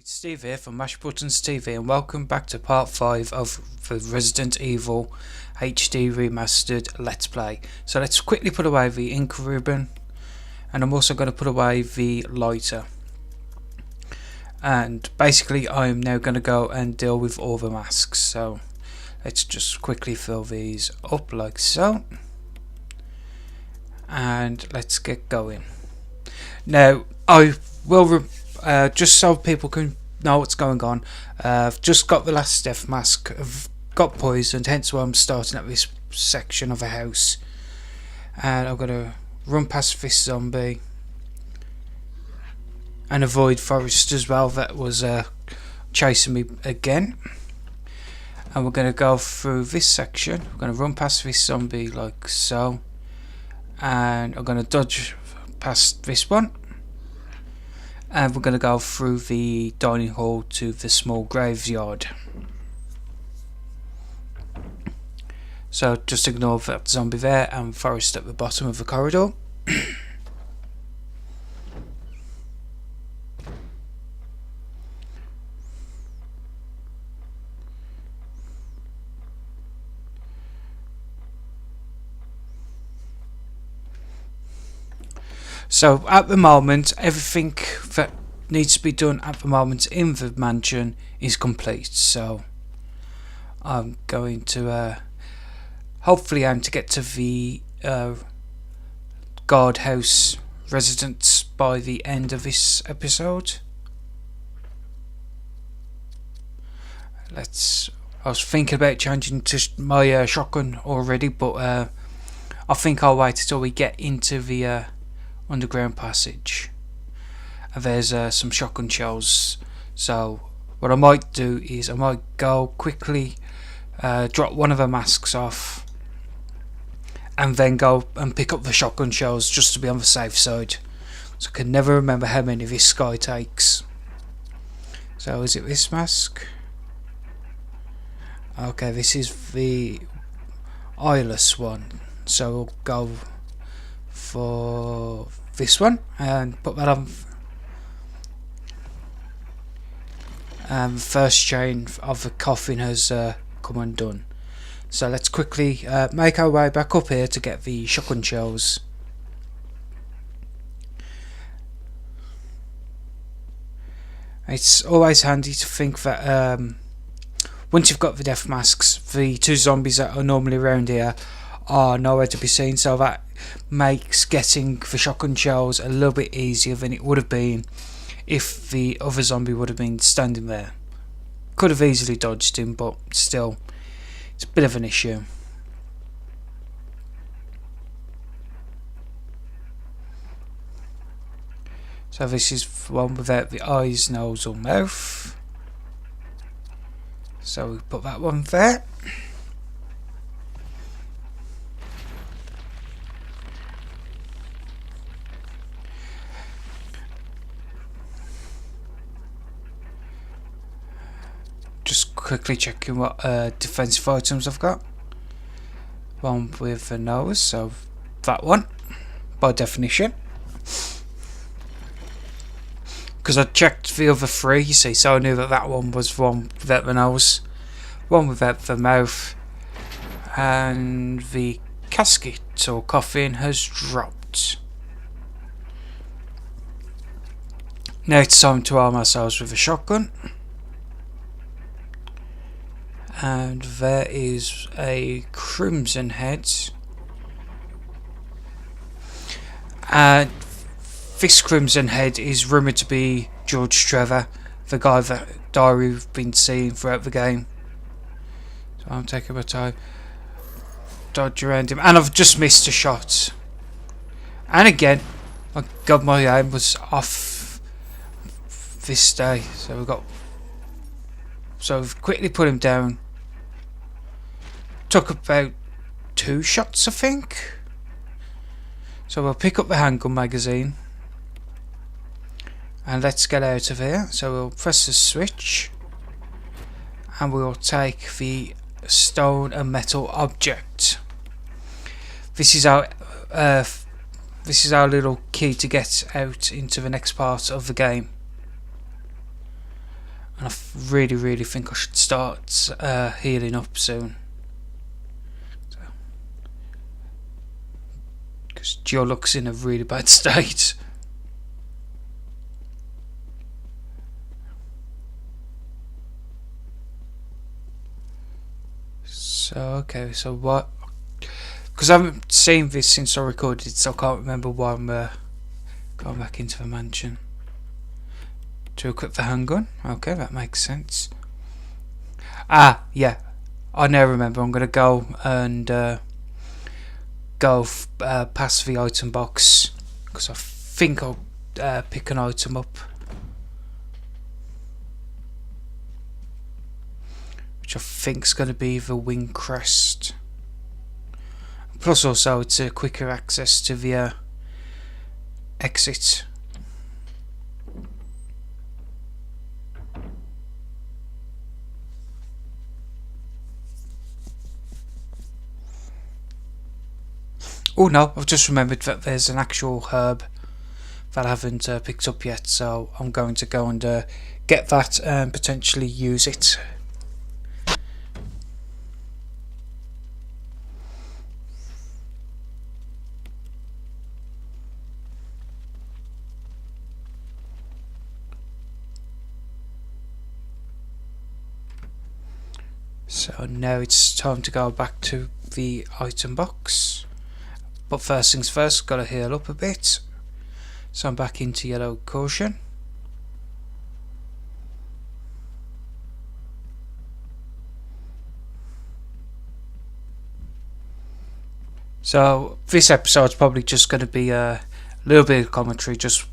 It's Steve here from Mash Buttons TV and welcome back to part 5 of the Resident Evil HD Remastered Let's Play. So let's quickly put away the ink ribbon, and I'm also going to put away the lighter. And basically I'm now going to go and deal with all the masks. So let's just quickly fill these up like so. And let's get going. Now I will just so people can know what's going on, I've just got the last death mask. I've got poisoned, hence why I'm starting at this section of a house, and I'm going to run past this zombie and avoid Forrest as well, that was chasing me again. And we're going to go through this section. We're going to run past this zombie like so, and I'm going to dodge past this one. And we're going to go through the dining hall to the small graveyard. So just ignore that zombie there and Forrest at the bottom of the corridor. So at the moment, everything that needs to be done at the moment in the mansion is complete. So I'm going to hopefully aim to get to the guardhouse residence by the end of this episode. I was thinking about changing to my shotgun already, but I think I'll wait until we get into the underground passage. And there's some shotgun shells, so what I might do is I might go quickly drop one of the masks off and then go and pick up the shotgun shells just to be on the safe side. So I can never remember how many this guy takes. So is it this mask? Okay, this is the eyeless one, so we'll go for this one and put that on. The first chain of the coffin has come undone, so let's quickly make our way back up here to get the shotgun shells. It's always handy to think that once you've got the death masks, the two zombies that are normally around here are nowhere to be seen, so that makes getting the shotgun shells a little bit easier than it would have been if the other zombie would have been standing there. Could have easily dodged him, but still, it's a bit of an issue. So this is the one without the eyes, nose or mouth. So we put that one there. Just quickly checking what defensive items I've got. One with the nose, so that one, by definition. Because I checked the other three, you see, so I knew that that one was one without the nose, one without the mouth, and the casket or coffin has dropped. Now it's time to arm ourselves with a shotgun. And there is a crimson head. And this crimson head is rumoured to be George Trevor, the guy that Diary we've been seeing throughout the game. So I'm taking my time, dodge around him, and I've just missed a shot. And again, my God, my aim was off this day. So we've quickly put him down. Took about 2 shots, I think. So we'll pick up the handgun magazine and let's get out of here. So we'll press the switch and we'll take the stone and metal object. This is our little key to get out into the next part of the game. and I really think I should start healing up soon. Because Joe looks in a really bad state. So, okay, so what? Because I haven't seen this since I recorded it, so I can't remember why I'm going back into the mansion. To equip the handgun? Okay, that makes sense. Ah, yeah. I now remember. I'm going to go and go past the item box. Because I think I'll pick an item up. Which I think is going to be the wing crest. Plus also it's a quicker access to the exit. Oh no, I've just remembered that there's an actual herb that I haven't picked up yet, so I'm going to go and get that and potentially use it. So now it's time to go back to the item box. But first things first, gotta heal up a bit. So I'm back into yellow caution. So this episode's probably just going to be a little bit of commentary, just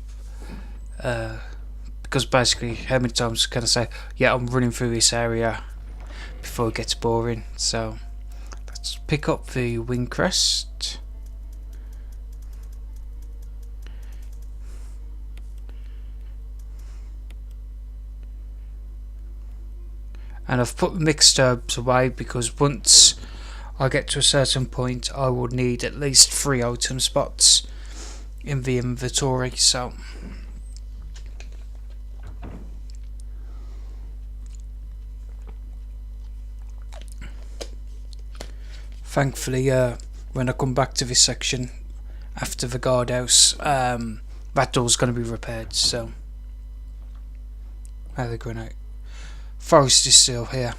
because basically how many times can I say, yeah, I'm running through this area before it gets boring. So let's pick up the wing crest. And I've put the mixed herbs away because once I get to a certain point I will need at least 3 item spots in the inventory, so thankfully when I come back to this section after the guardhouse, that door's going to be repaired. So the grenade. Forrest is still here,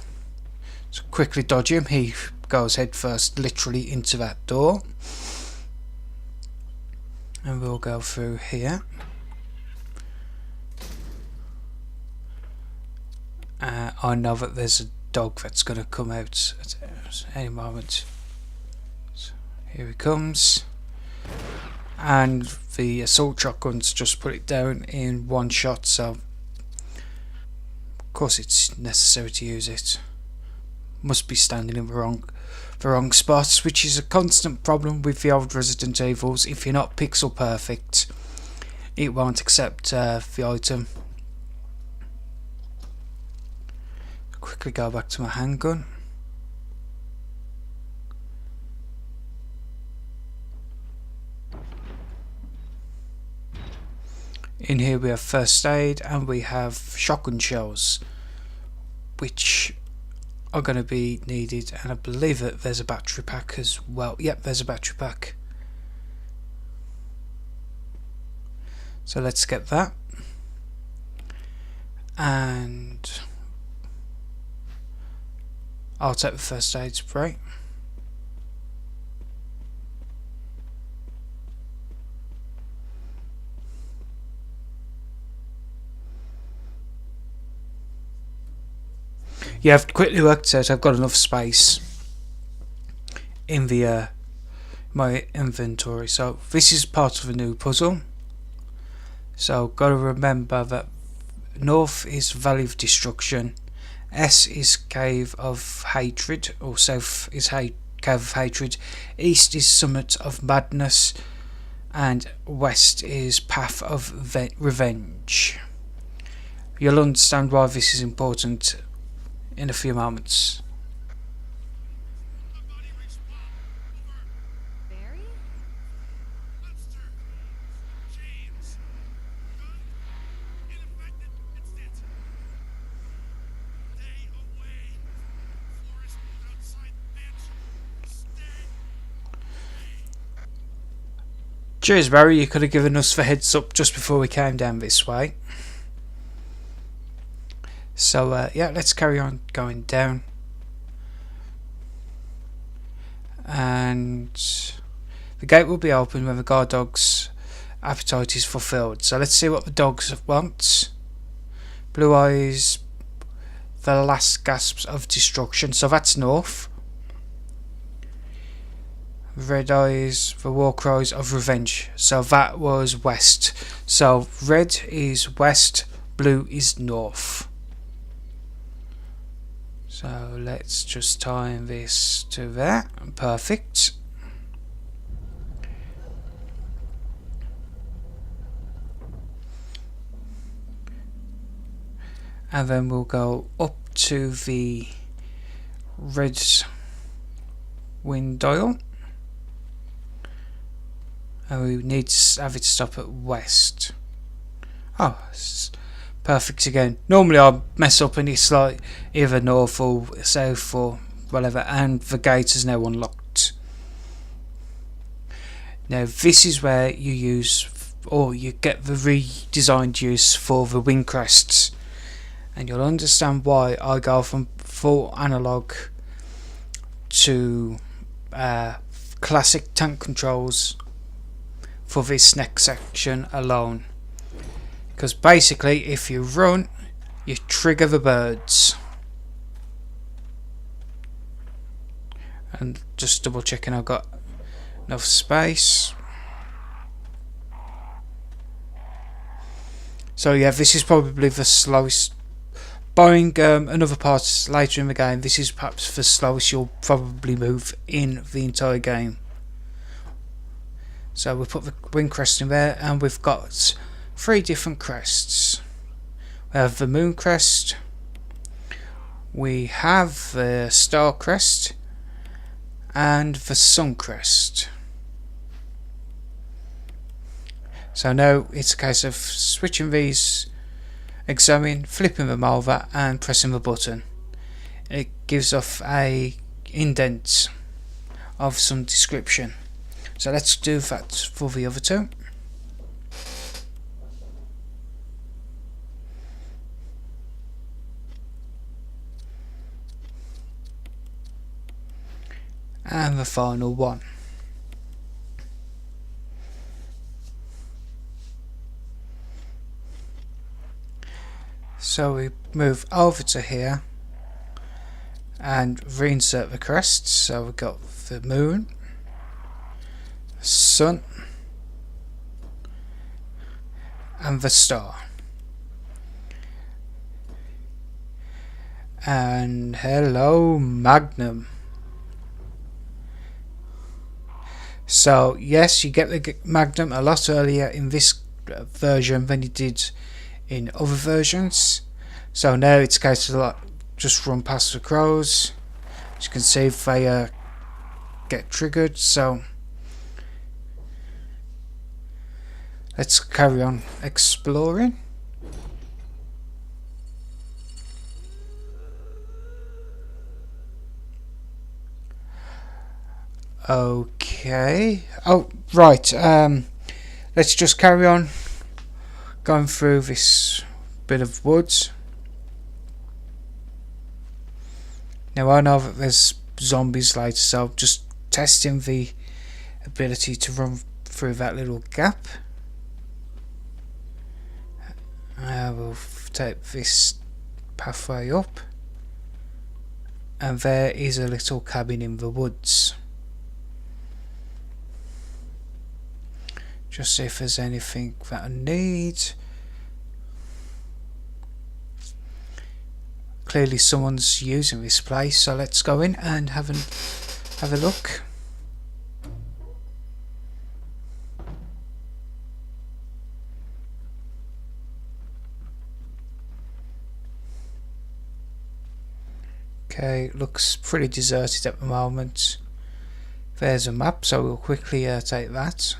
so quickly dodge him. He goes head first literally into that door, and we'll go through here. I know that there's a dog that's going to come out at any moment. So here he comes, and the assault shotguns just put it down in one shot, so of course it's necessary to use it. Must be standing in the wrong spots, which is a constant problem with the old Resident Evils. If you're not pixel perfect, it won't accept the item. Quickly go back to my handgun. In here we have first aid and we have shotgun shells, which are going to be needed, and I believe that there's a battery pack as well. Yep, there's a battery pack. So let's get that. And I'll take the first aid spray. Yeah, I've quickly worked out I've got enough space in the my inventory. So this is part of a new puzzle. So got to remember that north is Valley of Destruction, S is Cave of Hatred, or south is Cave of Hatred, east is Summit of Madness, and west is Path of Revenge. You'll understand why this is important in a few moments. Cheers, Barry. You could have given us the heads up just before we came down this way. So yeah, let's carry on going down. And the gate will be open when the guard dog's appetite is fulfilled. So let's see what the dogs want. Blue eyes, the last gasps of destruction. So that's north. Red eyes, the war cries of revenge. So that was west. So red is west, blue is north. So let's just time this to there. Perfect. And then we'll go up to the red wind dial. And we need to have it stop at west. Oh, perfect again. Normally I mess up and it's like either north or south or whatever, and the gate is now unlocked. Now this is where you use, or you get the redesigned use for the wing crests, and you'll understand why I go from full analog to classic tank controls for this next section alone. Because basically if you run, you trigger the birds. And just double checking I've got enough space. So yeah, this is probably the slowest. Barring another part later in the game, this is perhaps the slowest you'll probably move in the entire game. So we'll put the wing crest in there, and we've got 3 different crests. We have the moon crest, we have the S.T.A.R. crest, and the sun crest. So now it's a case of switching these, examining, flipping them over and pressing the button. It gives off a indent of some description. So let's do that for the other 2. And the final one. So we move over to here and reinsert the crests. So we've got the moon, sun, and the star. And hello, Magnum. So yes, you get the Magnum a lot earlier in this version than you did in other versions. So now it's a case of like just run past the crows. As you can see, if they get triggered. So let's carry on exploring. Okay. Oh, right. Let's just carry on going through this bit of woods. Now I know that there's zombies later, so just testing the ability to run through that little gap. We'll take this pathway up, and there is a little cabin in the woods. Just see if there's anything that I need. Clearly someone's using this place, so let's go in and have a look. Okay, looks pretty deserted at the moment. There's a map, so we'll quickly take that.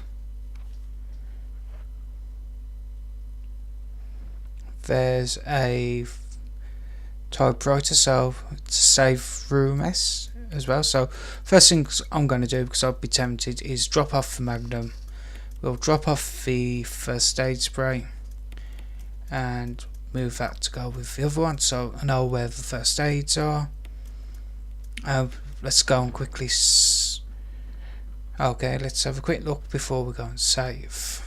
There's a typewriter, so to save room as well. So first thing I'm going to do, because I'll be tempted, is drop off the Magnum, We'll drop off the first aid spray and move that to go with the other one, so I know where the first aids are. Let's go and quickly okay, let's have a quick look before we go and save.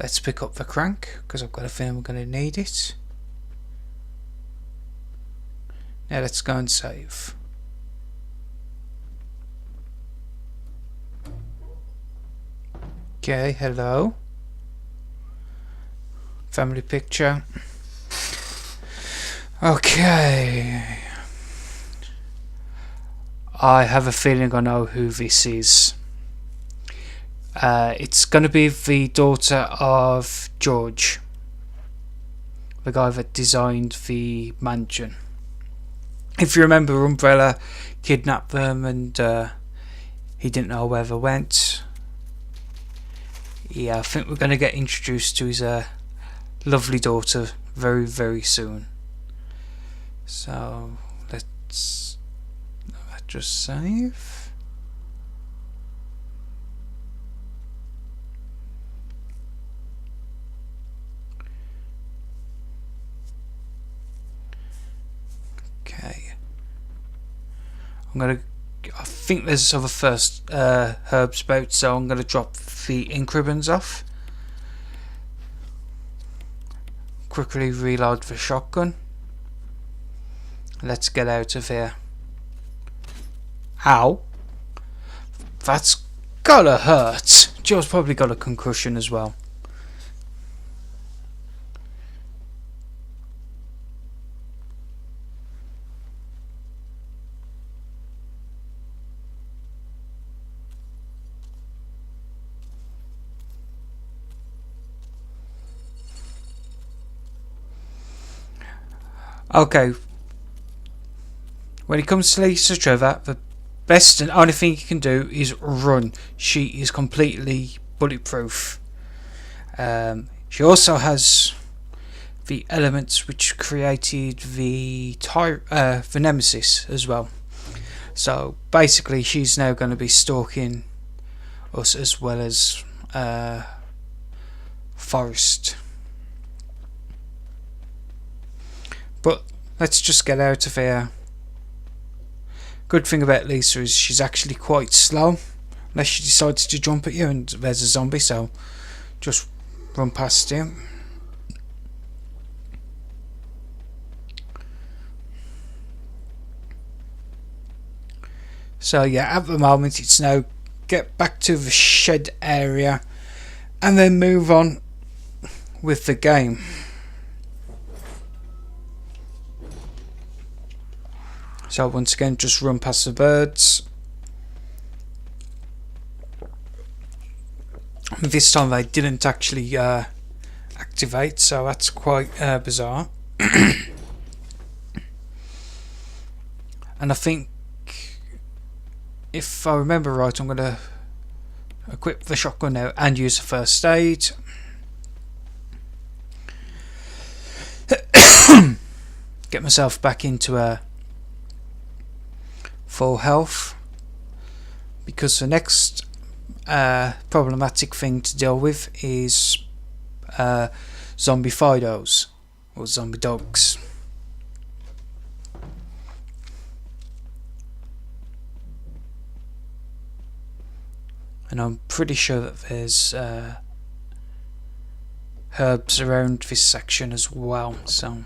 Let's pick up the crank because I've got a feeling we're going to need it. Now let's go and save. Okay, hello. Family picture. Okay. I have a feeling I know who this is. It's going to be the daughter of George, the guy that designed the mansion. If you remember, Umbrella kidnapped them and he didn't know where they went. Yeah, I think we're going to get introduced to his lovely daughter very, very soon. So let's just save. Okay. I think there's other first herbs about, so I'm gonna drop the ink ribbons off. Quickly reload the shotgun. Let's get out of here. Ow! That's gotta hurt. Joe's probably got a concussion as well. Okay. When it comes to Lisa Trevor, the best and only thing you can do is run. She is completely bulletproof. She also has the elements which created the Nemesis as well. So basically, she's now going to be stalking us as well as Forrest. But let's just get out of here. Good thing about Lisa is she's actually quite slow, unless she decides to jump at you and there's a zombie, so just run past him. So yeah, at the moment it's now get back to the shed area and then move on with the game. So once again, just run past the birds. This time they didn't actually activate, so that's quite bizarre. And I think, if I remember right, I'm going to equip the shotgun now and use the first aid. Get myself back into a full health, because the next problematic thing to deal with is zombie Fidos or zombie dogs. And I'm pretty sure that there's herbs around this section as well, so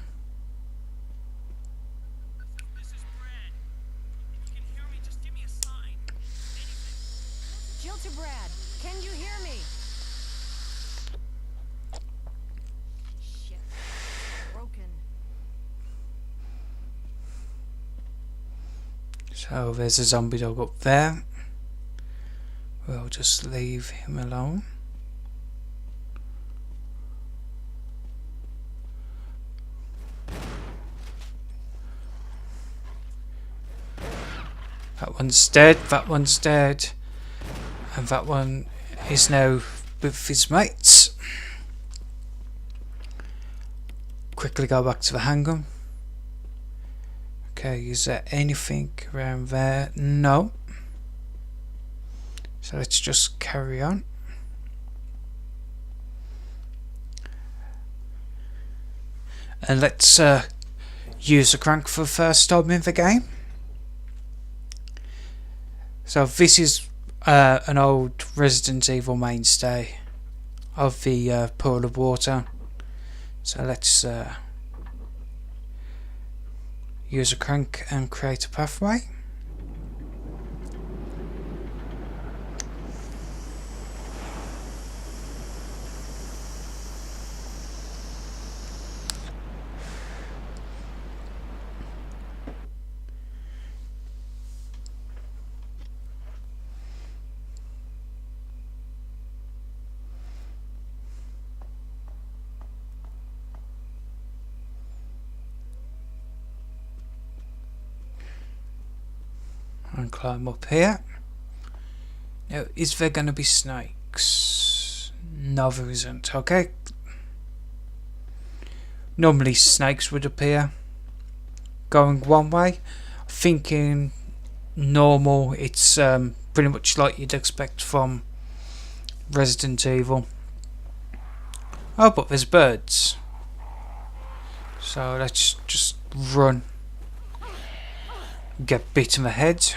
so there's a zombie dog up there. We'll just leave him alone. That one's dead, that one's dead, and that one is now with his mates. Quickly go back to the handgun. Okay, is there anything around there? No. So let's just carry on. And let's use the crank for the first time in the game. So this is an old Resident Evil mainstay of the pool of water. So let's use a crank and create a pathway. And climb up here. Now, is there going to be snakes? No, there isn't. Okay. Normally snakes would appear going one way. Thinking normal, it's pretty much like you'd expect from Resident Evil. Oh, but there's birds. So let's just run. Get bit in the head.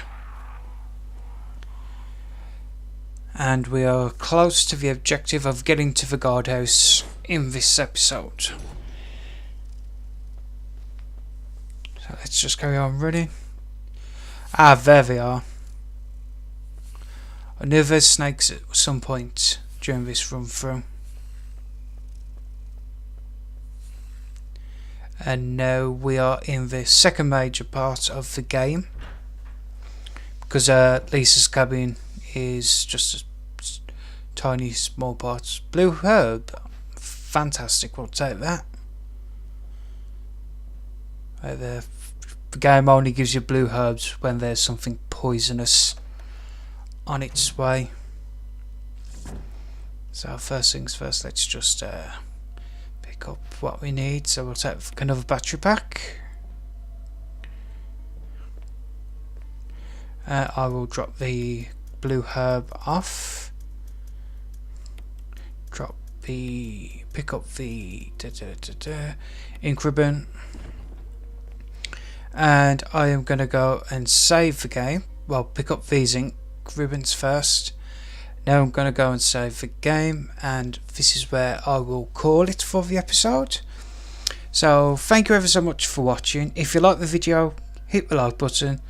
And we are close to the objective of getting to the guardhouse in this episode. So let's just carry on running. Ah, there they are. I knew there's snakes at some point during this run through. And now we are in the second major part of the game. Because Lisa's cabin is just a tiny small part. Blue herb. Fantastic, we'll take that. Right there. The game only gives you blue herbs when there's something poisonous on its way. So first things first, let's just pick up what we need. So we'll take another battery pack. I will drop the blue herb off. Pick up the ink ribbon. And I am going to go and save the game. Well, pick up these ink ribbons first. Now I'm going to go and save the game, and this is where I will call it for the episode. So thank you ever so much for watching. If you like the video, hit the like button.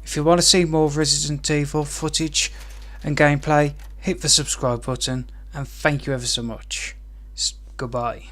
If you want to see more Resident Evil footage and gameplay, hit the subscribe button, and thank you ever so much. Goodbye.